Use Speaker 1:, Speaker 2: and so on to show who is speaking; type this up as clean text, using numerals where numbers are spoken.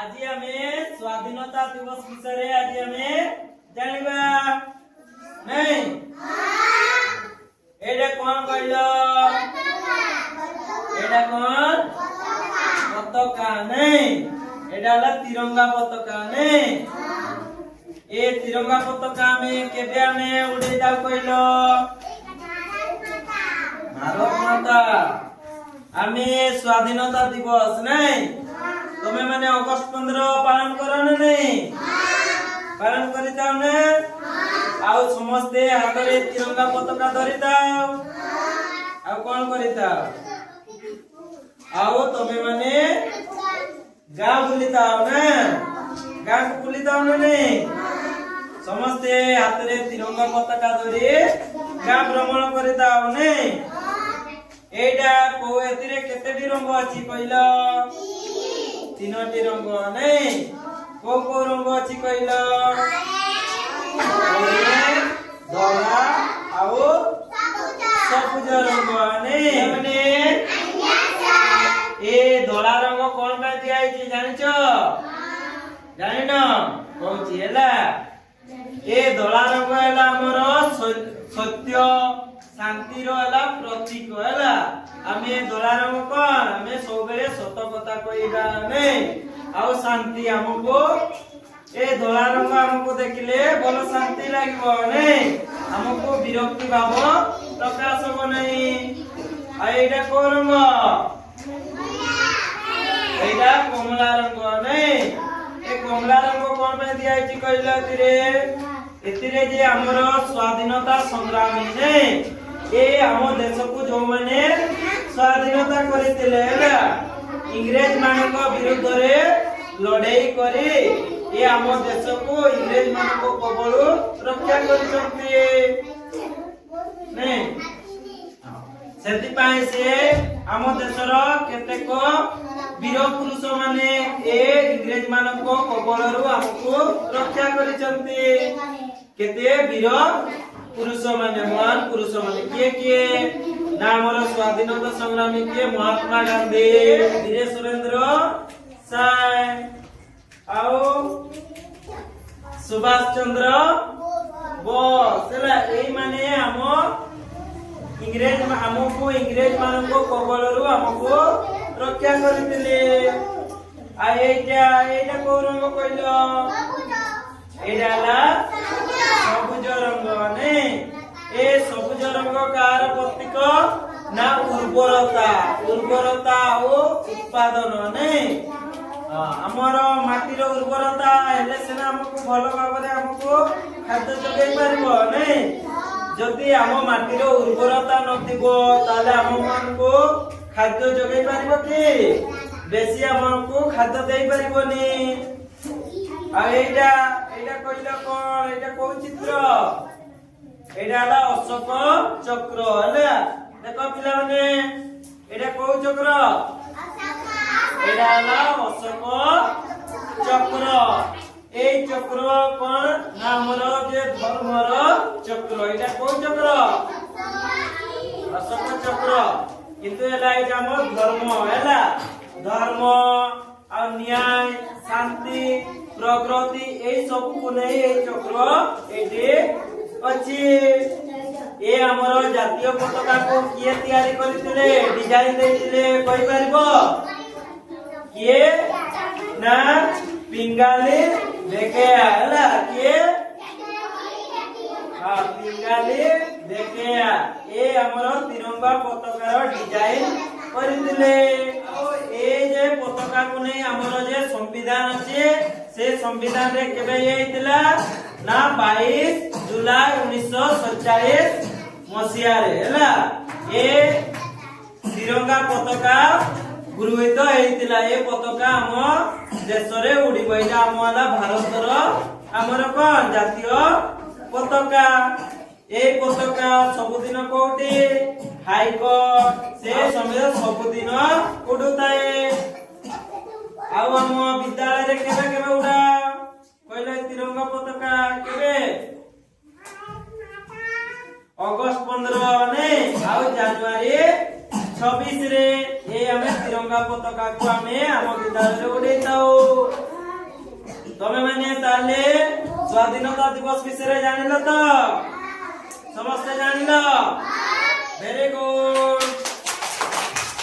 Speaker 1: আজি আমি স্বাধীনতা দিবস বিষয়ে আজি আমি জানিবা নাই এটা কোন কইল এটা কোন পতাকা নাই এটা হলো তিরঙ্গা পতাকা নাই ए तिरंगा पताका में केबे आमे उड़े जाऊ कइल भारत माता आमे स्वाधीनता दिवस नै तमे माने अगस्त 15 पालन करो ना नहीं पालन करि जाऊ ने आउ समस्ते हाथ रे तिरंगा पताका धरि जाऊ आउ कोन करि जाऊ आउ तमे माने गाँव बुली जाऊ ना गाँव बुली जाऊ ना नहीं समस्ते हाथ रे तिरंगा पताका धरि गाँ भ्रमण करि जाऊ ने एटा को एतिरे केतेटी रंग अछि कइलो तीनोटी रंग नै को रंग अछि कइलो धला आउ सबुज रंग नै माने ए धला रंग कोन का दिया छि जानिछो जानिनो कहूची हैला ए धला रंग हैला हमर सत्य शांति रो हैला प्रतीक हैला आमे धला रंग कोन आमे सबेरे सत कथा कहिबा नै आउ शांति हमको ए धला रंग हमको देखिले बल शांति लागिबो नै हमको विरक्ति भाव प्रकाश हो नै आ एटा को रंग एटा कमला रंग नै ए कमला रंग कोन पे दिया छि कहिला एतिरे जे हमर स्वाधीनता संग्रामी ने ए हम देश को जो माने स्वाधीनता करितले हैला इंग्रेज मानक विरुद्ध रे लड़ाई करी ए हम देश को इंग्रेज मानक कबळू रक्षा करिसंती ने सेति पाए से हम देशर केतेक वीर पुरुष माने ए इंग्रेज मानक कबळरू हमको रक्षा करिसंती केते वीर पुरुष माने महान पुरुष माने के नामर स्वाधीनता संग्रामी के महात्मा गांधी धीरे सुरेंद्र साय आओ सुभाष चंद्र बोस एला ए माने हम इंग्रेज हमको इंग्रेज मानको कबळरू हमको रक्षा करितले आ एटा को रंग कइलो एडाला सबुज रंग ने ए सबुज रंग कार प्रतीक ना उर्वरता ओ उत्पादन ने हमर माटीर उर्वरता हेले सेना हमको भलो भाबरे हमको खाद्य जोगाई परबो ने जदि हम माटीर उर्वरता नथिबो ताले हम मानको खाद्य जोगाई परबो कि बेसी हमको खाद्य देई परबोनी आ एटा कइला कोन एटा को चित्र एटा हला अशोक चक्र हला देखो पिला माने एटा को चक्र एटा हला अशोक चक्र ए चक्र कोन नामर जे धर्मर चक्र एटा को चक्र अशोक चक्र किंतु एला एटा हमर धर्म हला धर्म आ न्याय शांति प्रकृति ए सब को नै ए चक्र एटे अछि ए हमर जातीय पताका को किए तयारी करितले डिजाइन दैतिले कहि परबो किए ना पिंगाली देखेया हला किए हां पिंगाली देखेया ए हमर तिरंगा पताकार डिजाइन करितले ए जे पताका को नै हमर जे संविधान अछि से संविधान रे केबे हेतिला ना 22 जुलाई 1947 मसिया रे हैला ए तिरंगा पताका गुरुहित हेतिला ए पताका हम देश रे उड़िबो एटा हमला भारत रो हमर कोन जातीय पताका ए पताका सब दिन कोठी हाई कोर्ट से समय सब दिन उडुताए आउ हम विद्यालय रे केबे उडा कहले तिरंगा पताका केबे अगस्त 15 ने आउ जनवरी 26 रे ए हमें तिरंगा पताका को हमें हम विद्यालय रे उडेताऊ ସ୍ୱାଧୀନତା ଦିବସ ବିଷୟରେ ଜାଣିଲ ତ? ସମସ୍ତେ ଜାଣିଲ?